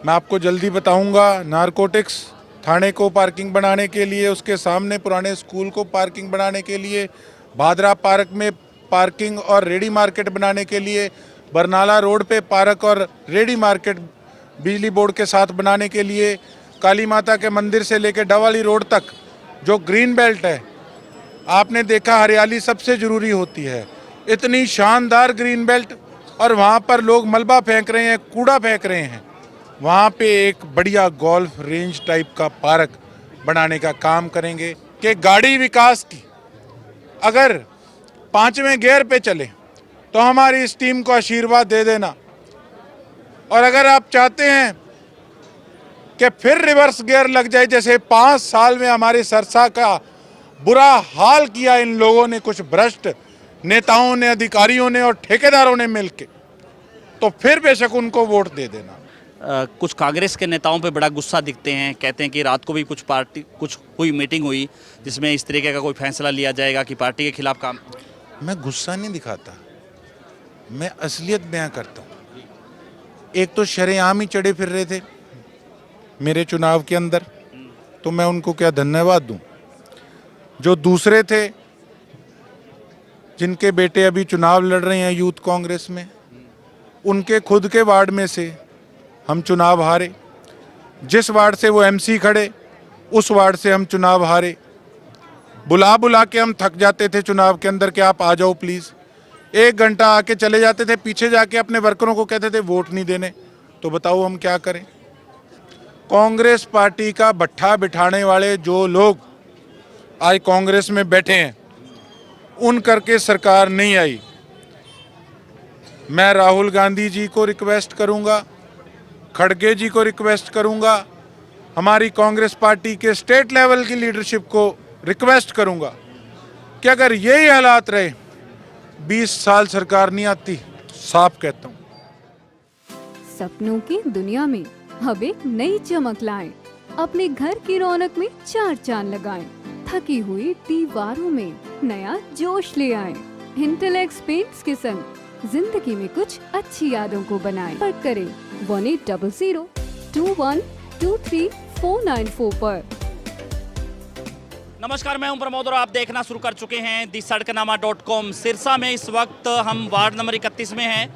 मैं आपको जल्दी बताऊंगा। नारकोटिक्स थाने को पार्किंग बनाने के लिए, उसके सामने पुराने स्कूल को पार्किंग बनाने के लिए, भादरा पार्क में पार्किंग और रेडी मार्केट बनाने के लिए, बरनाला रोड पे पार्क और रेडी मार्केट बिजली बोर्ड के साथ बनाने के लिए, काली माता के मंदिर से लेकर डवाली रोड तक जो ग्रीन बेल्ट है, आपने देखा हरियाली सबसे ज़रूरी होती है। इतनी शानदार ग्रीन बेल्ट और वहाँ पर लोग मलबा फेंक रहे हैं, कूड़ा फेंक रहे हैं। वहाँ पे एक बढ़िया गोल्फ रेंज टाइप का पार्क बनाने का काम करेंगे कि गाड़ी विकास की अगर 5वें गियर पे चले तो हमारी इस टीम को आशीर्वाद दे देना। और अगर आप चाहते हैं कि फिर रिवर्स गियर लग जाए, जैसे 5 साल में हमारे सरसा का बुरा हाल किया इन लोगों ने, कुछ भ्रष्ट नेताओं ने, अधिकारियों ने और ठेकेदारों ने मिलके, तो फिर बेशक उनको वोट दे देना। कुछ कांग्रेस के नेताओं पे बड़ा गुस्सा दिखते हैं, कहते हैं कि रात को भी कुछ हुई मीटिंग हुई जिसमें इस तरीके का कोई फैसला लिया जाएगा कि पार्टी के खिलाफ काम। मैं गुस्सा नहीं दिखाता, मैं असलियत बयां करता हूँ। एक तो शरेआम ही चढ़े फिर रहे थे मेरे चुनाव के अंदर, तो मैं उनको क्या धन्यवाद दूं। जो दूसरे थे, जिनके बेटे अभी चुनाव लड़ रहे हैं यूथ कांग्रेस में, उनके खुद के वार्ड में से हम चुनाव हारे। जिस वार्ड से वो एमसी खड़े, उस वार्ड से हम चुनाव हारे। बुला बुला के हम थक जाते थे चुनाव के अंदर कि आप आ जाओ प्लीज़। 1 घंटा आके चले जाते थे, पीछे जाके अपने वर्करों को कहते थे वोट नहीं देने। तो बताओ हम क्या करें। कांग्रेस पार्टी का भट्ठा बिठाने वाले जो लोग आज कांग्रेस में बैठे हैं, उन करके सरकार नहीं आई। मैं राहुल गांधी जी को रिक्वेस्ट करूंगा, खड़गे जी को रिक्वेस्ट करूंगा, हमारी कांग्रेस पार्टी के स्टेट लेवल की लीडरशिप को रिक्वेस्ट करूंगा कि अगर यही हालात रहे 20 साल सरकार नहीं आती। साफ कहता हूं। सपनों की दुनिया में अब एक नई चमक लाएं। अपने घर की रौनक में 4 चांद लगाएं। थकी हुई दीवारों में नया जोश ले आएं। इंटेलेक्स पेंट्स के संग जिंदगी में कुछ अच्छी यादों को बनाएं। पर करें 1800 2123 494 पर। नमस्कार, मैं हूं प्रमोद और आप देखना शुरू कर चुके हैं दी-सड़कनामा.com। सिरसा में इस वक्त हम वार्ड नंबर 31 में हैं।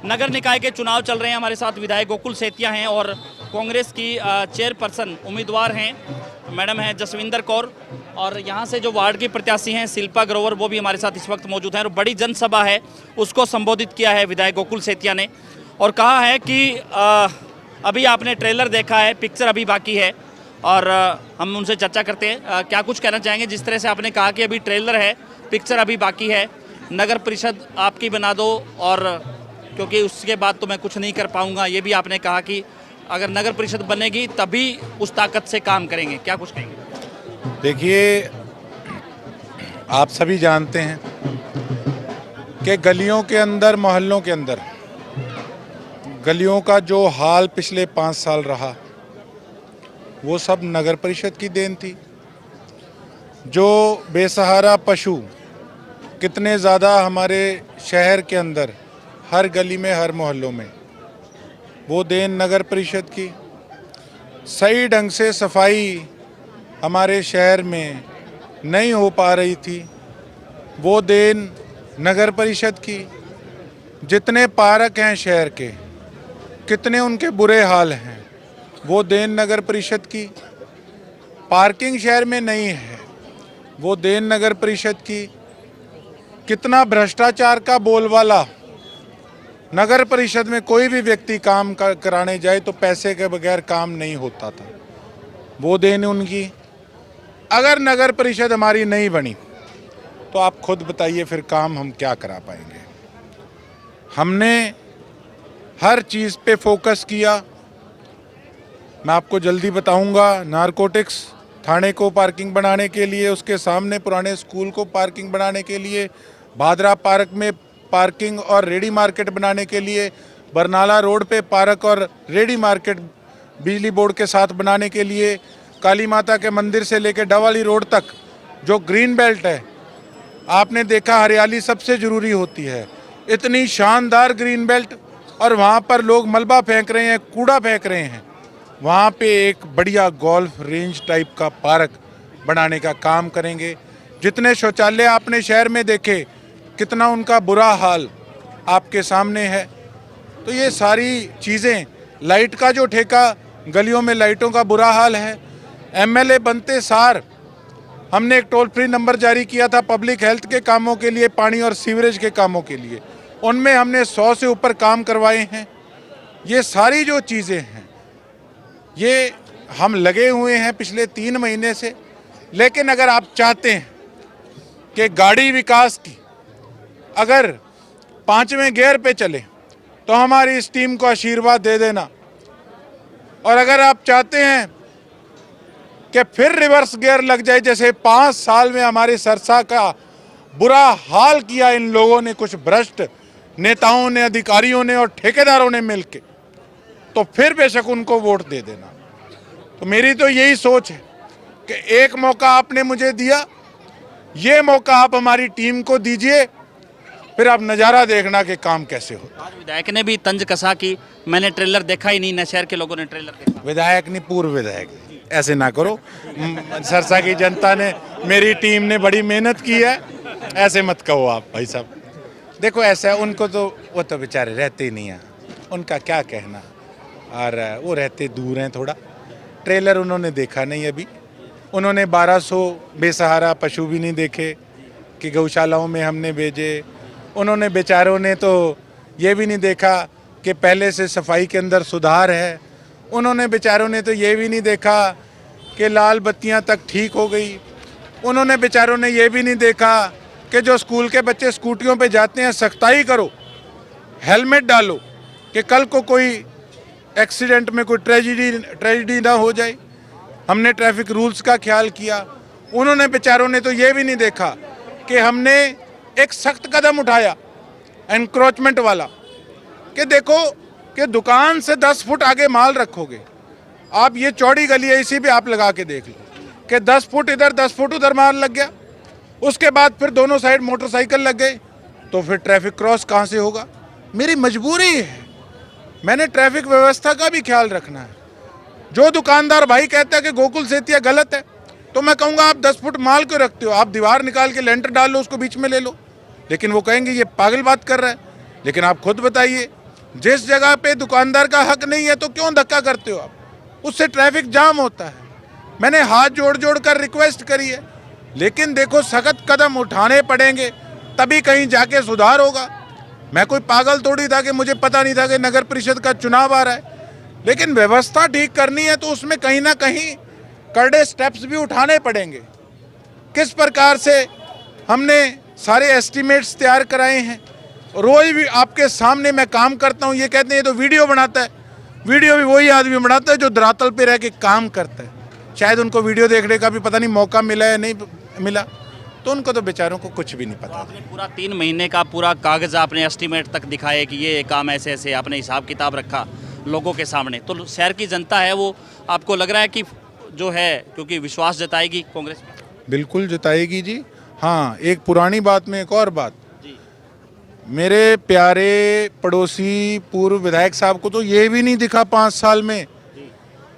नगर निकाय के चुनाव चल रहे हैं। हमारे साथ विधायक गोकुल सेतिया हैं और कांग्रेस की चेयरपर्सन उम्मीदवार हैं मैडम हैं जसविंदर कौर, और यहाँ से जो वार्ड की प्रत्याशी हैं शिल्पा ग्रोवर, वो भी हमारे साथ इस वक्त मौजूद हैं। और बड़ी जनसभा है, उसको संबोधित किया है विधायक गोकुल सेतिया ने और कहा है कि अभी आपने ट्रेलर देखा है, पिक्चर अभी बाकी है। और हम उनसे चर्चा करते हैं क्या कुछ कहना चाहेंगे। जिस तरह से आपने कहा कि अभी ट्रेलर है, पिक्चर अभी बाकी है, नगर परिषद आपकी बना दो, और क्योंकि उसके बाद तो मैं कुछ नहीं कर पाऊंगा, ये भी आपने कहा कि अगर नगर परिषद बनेगी तभी उस ताकत से काम करेंगे। क्या कुछ कहेंगे? देखिए, आप सभी जानते हैं कि गलियों के अंदर, मोहल्लों के अंदर, गलियों का जो हाल पिछले 5 साल रहा, वो सब नगर परिषद की देन थी। जो बेसहारा पशु कितने ज़्यादा हमारे शहर के अंदर, हर गली में, हर मोहल्लों में, वो देन नगर परिषद की। सही ढंग से सफाई हमारे शहर में नहीं हो पा रही थी, वो देन नगर परिषद की। जितने पार्क हैं शहर के, कितने उनके बुरे हाल हैं, वो देन नगर परिषद की। पार्किंग शहर में नहीं है, वो देन नगर परिषद की। कितना भ्रष्टाचार का बोलबाला, नगर परिषद में कोई भी व्यक्ति काम कराने जाए तो पैसे के बगैर काम नहीं होता था, वो देन उनकी। अगर नगर परिषद हमारी नहीं बनी तो आप खुद बताइए फिर काम हम क्या करा पाएंगे। हमने हर चीज़ पे फोकस किया। मैं आपको जल्दी बताऊंगा। नारकोटिक्स थाने को पार्किंग बनाने के लिए, उसके सामने पुराने स्कूल को पार्किंग बनाने के लिए, भादरा पार्क में पार्किंग और रेडी मार्केट बनाने के लिए, बरनाला रोड पे पार्क और रेडी मार्केट बिजली बोर्ड के साथ बनाने के लिए, काली माता के मंदिर से लेकर डवाली रोड तक जो ग्रीन बेल्ट है, आपने देखा हरियाली सबसे ज़रूरी होती है। इतनी शानदार ग्रीन बेल्ट और वहाँ पर लोग मलबा फेंक रहे हैं, कूड़ा फेंक रहे हैं। वहाँ पे एक बढ़िया गोल्फ रेंज टाइप का पार्क बनाने का काम करेंगे। जितने शौचालय आपने शहर में देखे, कितना उनका बुरा हाल आपके सामने है। तो ये सारी चीज़ें, लाइट का जो ठेका, गलियों में लाइटों का बुरा हाल है। एमएलए बनते सार हमने एक टोल फ्री नंबर जारी किया था पब्लिक हेल्थ के कामों के लिए, पानी और सीवरेज के कामों के लिए। उनमें हमने 100 से ऊपर काम करवाए हैं। ये सारी जो चीज़ें हैं, ये हम लगे हुए हैं पिछले 3 महीने से। लेकिन अगर आप चाहते हैं कि गाड़ी विकास की अगर 5वें गियर पे चले तो हमारी इस टीम को आशीर्वाद दे देना। और अगर आप चाहते हैं कि फिर रिवर्स गियर लग जाए, जैसे 5 साल में हमारे सरसा का बुरा हाल किया इन लोगों ने, कुछ भ्रष्ट नेताओं ने, अधिकारियों ने और ठेकेदारों ने मिलके, तो फिर बेशक उनको वोट दे देना। तो मेरी तो यही सोच है कि एक मौका आपने मुझे दिया, ये मौका आप हमारी टीम को दीजिए, फिर आप नज़ारा देखना कि काम कैसे होता। आज विधायक ने भी तंज कसा कि मैंने ट्रेलर देखा ही नहीं, न शहर के लोगों ने ट्रेलर देखा। विधायक नहीं, पूर्व विधायक, ऐसे ना करो। सरसा की जनता ने, मेरी टीम ने बड़ी मेहनत की है, ऐसे मत कहो आप भाई साहब। देखो ऐसा है, उनको तो वो तो बेचारे रहते ही नहीं हैं, उनका क्या कहना। और वो रहते दूर हैं थोड़ा। ट्रेलर उन्होंने देखा नहीं अभी। उन्होंने 1200 बेसहारा पशु भी नहीं देखे कि गौशालाओं में हमने भेजे। उन्होंने बेचारों ने तो ये भी नहीं देखा कि पहले से सफाई के अंदर सुधार है। उन्होंने बेचारों ने तो ये भी नहीं देखा कि लाल बत्तियां तक ठीक हो गई। उन्होंने बेचारों ने ये भी नहीं देखा कि जो स्कूल के बच्चे स्कूटियों पे जाते हैं, सख्ताई करो, हेलमेट डालो कि कल को कोई एक्सीडेंट में कोई ट्रेजिडी ना हो जाए। हमने ट्रैफिक रूल्स का ख्याल किया। उन्होंने बेचारों ने तो ये भी नहीं देखा कि हमने एक सख्त कदम उठाया एनक्रोचमेंट वाला, कि देखो कि दुकान से 10 फुट आगे माल रखोगे आप, ये चौड़ी गली है, इसी पे आप लगा के देख लो कि 10 फुट इधर 10 फुट उधर माल लग गया। उसके बाद फिर दोनों साइड मोटरसाइकिल लग गई, तो फिर ट्रैफिक क्रॉस कहाँ से होगा। मेरी मजबूरी है, मैंने ट्रैफिक व्यवस्था का भी ख्याल रखना है। जो दुकानदार भाई कहता है कि गोकुल सेतिया गलत है, तो मैं कहूँगा आप 10 फुट माल क्यों रखते हो, आप दीवार निकाल के लेंटर डाल लो, उसको बीच में ले लो। लेकिन वो कहेंगे ये पागल बात कर रहा है। लेकिन आप खुद बताइए, जिस जगह पे दुकानदार का हक नहीं है तो क्यों धक्का करते हो आप, उससे ट्रैफिक जाम होता है। मैंने हाथ जोड़ जोड़ कर रिक्वेस्ट करी है, लेकिन देखो सख्त कदम उठाने पड़ेंगे तभी कहीं जाके सुधार होगा। मैं कोई पागल थोड़ी था कि मुझे पता नहीं था कि नगर परिषद का चुनाव आ रहा है। लेकिन व्यवस्था ठीक करनी है तो उसमें कहीं ना कहीं कड़े स्टेप्स भी उठाने पड़ेंगे। किस प्रकार से हमने सारे एस्टिमेट्स तैयार कराए हैं। रोज भी आपके सामने मैं काम करता हूं, ये कहते हैं ये तो वीडियो बनाता है। वीडियो भी वही आदमी बनाता है जो धरातल पे रह के काम करता है। शायद उनको वीडियो देखने का भी पता नहीं मौका मिला या नहीं मिला, तो उनको तो बेचारों को कुछ भी नहीं पता। आपने पूरा 3 महीने का पूरा कागज आपने एस्टीमेट तक दिखाया कि ये काम ऐसे ऐसे, आपने हिसाब किताब रखा लोगों के सामने, तो शहर की जनता है वो आपको लग रहा है कि जो है क्योंकि विश्वास जताएगी कांग्रेस में? बिल्कुल जताएगी जी। हाँ, एक पुरानी बात में एक और बात, मेरे प्यारे पड़ोसी पूर्व विधायक साहब को तो ये भी नहीं दिखा 5 साल में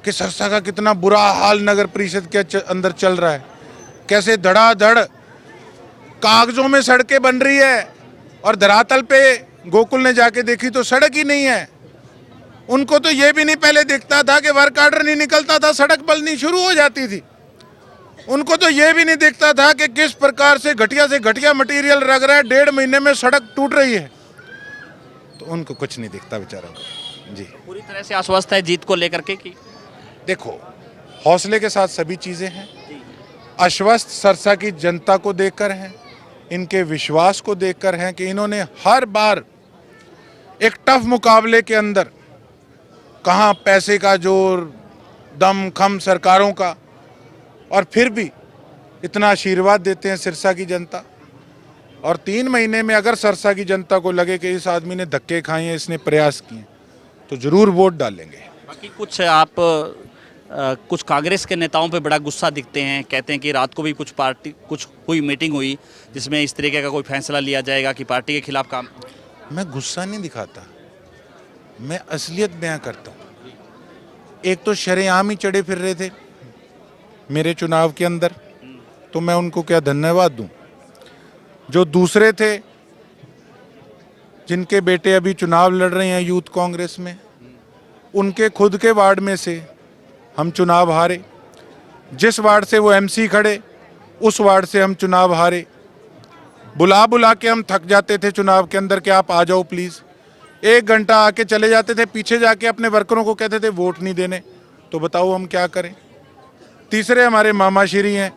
कि सरसा का कितना बुरा हाल नगर परिषद के अंदर चल रहा है। कैसे धड़ाधड़ कागजों में सड़कें बन रही है और धरातल पे गोकुल ने जाके देखी तो सड़क ही नहीं है। उनको तो ये भी नहीं पहले दिखता था कि वर्क ऑर्डर नहीं निकलता था, सड़क बननी शुरू हो जाती थी। उनको तो ये भी नहीं दिखता था कि किस प्रकार से घटिया मटेरियल लग रहा है, 1.5 महीने में सड़क टूट रही है। तो उनको कुछ नहीं दिखता बेचारों को जी। पूरी तरह से आश्वस्त है जीत को लेकर के कि देखो, हौसले के साथ सभी चीज़ें हैं। आश्वस्त सरसा की जनता को देखकर हैं, इनके विश्वास को देखकर हैं कि इन्होंने हर बार एक टफ मुकाबले के अंदर, कहाँ पैसे का जोर, दम खम सरकारों का, और फिर भी इतना आशीर्वाद देते हैं सिरसा की जनता। और 3 महीने में अगर सिरसा की जनता को लगे कि इस आदमी ने धक्के खाए हैं, इसने प्रयास किए, तो ज़रूर वोट डालेंगे। बाकी कुछ आप कुछ कांग्रेस के नेताओं पे बड़ा गुस्सा दिखते हैं, कहते हैं कि रात को भी कुछ हुई मीटिंग हुई जिसमें इस तरीके का कोई फैसला लिया जाएगा कि पार्टी के खिलाफ काम। मैं गुस्सा नहीं दिखाता, मैं असलियत बयां करता हूँ। एक तो शरेआम ही चढ़े फिर रहे थे मेरे चुनाव के अंदर, तो मैं उनको क्या धन्यवाद दूं। जो दूसरे थे जिनके बेटे अभी चुनाव लड़ रहे हैं यूथ कांग्रेस में, उनके खुद के वार्ड में से हम चुनाव हारे। जिस वार्ड से वो एमसी खड़े उस वार्ड से हम चुनाव हारे। बुला बुला के हम थक जाते थे चुनाव के अंदर कि आप आ जाओ प्लीज़। 1 घंटा आके चले जाते थे, पीछे जाके अपने वर्करों को कहते थे वोट नहीं देने। तो बताओ हम क्या करें। तीसरे हमारे मामाश्री हैं,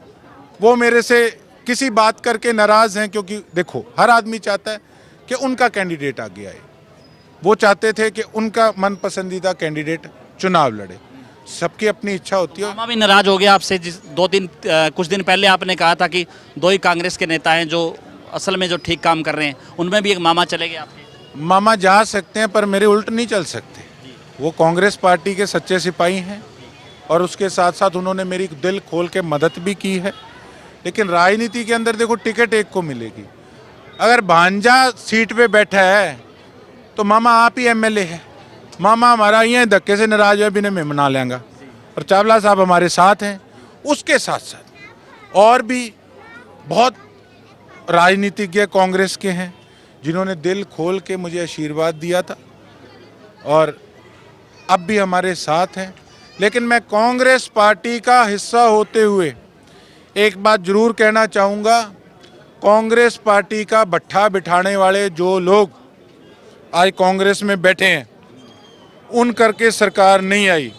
वो मेरे से किसी बात करके नाराज़ हैं, क्योंकि देखो हर आदमी चाहता है कि उनका कैंडिडेट आगे आए। वो चाहते थे कि उनका मन पसंदीदा कैंडिडेट चुनाव लड़े। सबकी अपनी इच्छा होती है। मामा भी नाराज हो गया आपसे, जिस कुछ दिन पहले आपने कहा था कि 2 ही कांग्रेस के नेता हैं जो असल में जो ठीक काम कर रहे हैं, उनमें भी एक मामा चले गए आपके। मामा जा सकते हैं पर मेरे उल्ट नहीं चल सकते। वो कांग्रेस पार्टी के सच्चे सिपाही हैं और उसके साथ साथ उन्होंने मेरी दिल खोल के मदद भी की है। लेकिन राजनीति के अंदर देखो टिकट एक को मिलेगी। अगर भांजा सीट पे बैठा है तो मामा आप ही एमएलए है। मामा हमारा ये धक्के से नाराज है बिना मैं मना लेंगा। और चावला साहब हमारे साथ हैं। उसके साथ साथ और भी बहुत राजनीतिज्ञ कांग्रेस के हैं जिन्होंने दिल खोल के मुझे आशीर्वाद दिया था और अब भी हमारे साथ हैं। लेकिन मैं कांग्रेस पार्टी का हिस्सा होते हुए एक बात जरूर कहना चाहूँगा, कांग्रेस पार्टी का भट्ठा बिठाने वाले जो लोग आज कांग्रेस में बैठे हैं उन करके सरकार नहीं आई।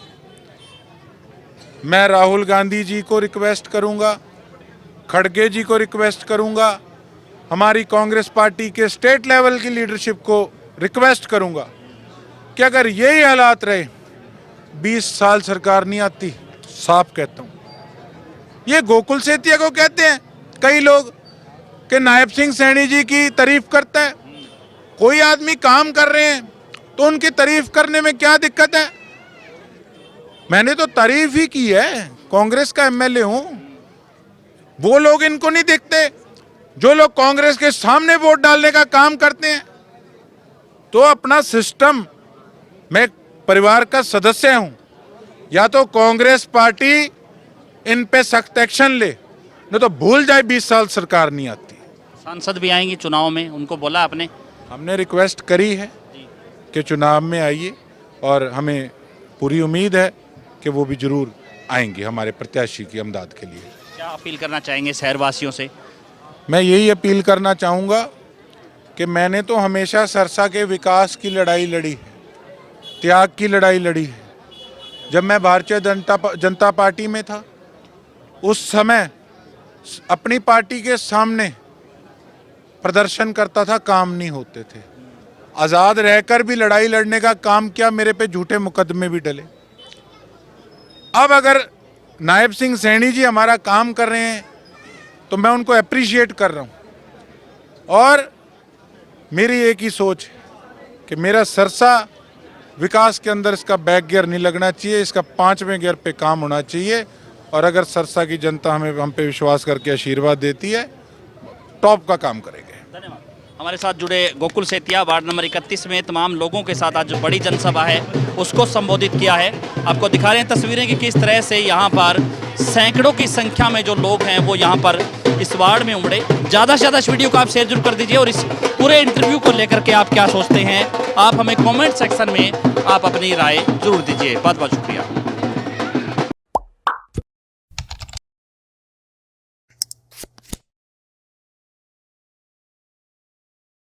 मैं राहुल गांधी जी को रिक्वेस्ट करूंगा, खड़गे जी को रिक्वेस्ट करूंगा, हमारी कांग्रेस पार्टी के स्टेट लेवल की लीडरशिप को रिक्वेस्ट करूंगा कि अगर यही हालात रहे 20 साल सरकार नहीं आती। साफ कहता हूं, ये गोकुल सेतिया को कहते हैं कई लोग कि नायब सिंह सैनी जी की तारीफ करता है। कोई आदमी काम कर रहे हैं तो उनकी तारीफ करने में क्या दिक्कत है। मैंने तो तारीफ ही की है, कांग्रेस का एमएलए हूं। वो लोग इनको नहीं दिखते जो लोग कांग्रेस के सामने वोट डालने का काम करते हैं। तो अपना सिस्टम, मैं परिवार का सदस्य हूं, या तो कांग्रेस पार्टी इन पे सख्त एक्शन ले, नहीं तो भूल जाए 20 साल सरकार नहीं आती। सांसद भी आएंगे चुनाव में, उनको बोला आपने? हमने रिक्वेस्ट करी है कि चुनाव में आइए और हमें पूरी उम्मीद है कि वो भी जरूर आएंगे हमारे प्रत्याशी की अमदाद के लिए। क्या अपील करना चाहेंगे शहरवासियों से? मैं यही अपील करना चाहूँगा कि मैंने तो हमेशा सरसा के विकास की लड़ाई लड़ी है, त्याग की लड़ाई लड़ी है। जब मैं भारतीय जनता पार्टी में था उस समय अपनी पार्टी के सामने प्रदर्शन करता था, काम नहीं होते थे। आज़ाद रहकर भी लड़ाई लड़ने का काम किया, मेरे पे झूठे मुकदमे भी डले। अब अगर नायब सिंह सैनी जी हमारा काम कर रहे हैं तो मैं उनको अप्रिशिएट कर रहा हूं। और मेरी एक ही सोच है कि मेरा सरसा विकास के अंदर इसका बैक गियर नहीं लगना चाहिए, इसका 5वें गियर पे काम होना चाहिए। और अगर सरसा की जनता हम पे विश्वास करके आशीर्वाद देती है, टॉप का काम करेंगे। धन्यवाद। हमारे साथ जुड़े गोकुल सेतिया वार्ड नंबर 31 में तमाम लोगों के साथ आज बड़ी जनसभा है उसको संबोधित किया है। आपको दिखा रहे हैं तस्वीरें कि किस तरह से यहाँ पर सैकड़ों की संख्या में जो लोग हैं वो यहाँ पर इस वार्ड में उमड़े। ज़्यादा से ज़्यादा इस वीडियो को आप शेयर जरूर कर दीजिए और इस पूरे इंटरव्यू को लेकर के आप क्या सोचते हैं आप हमें कमेंट सेक्शन में आप अपनी राय जरूर दीजिए। बहुत बहुत शुक्रिया।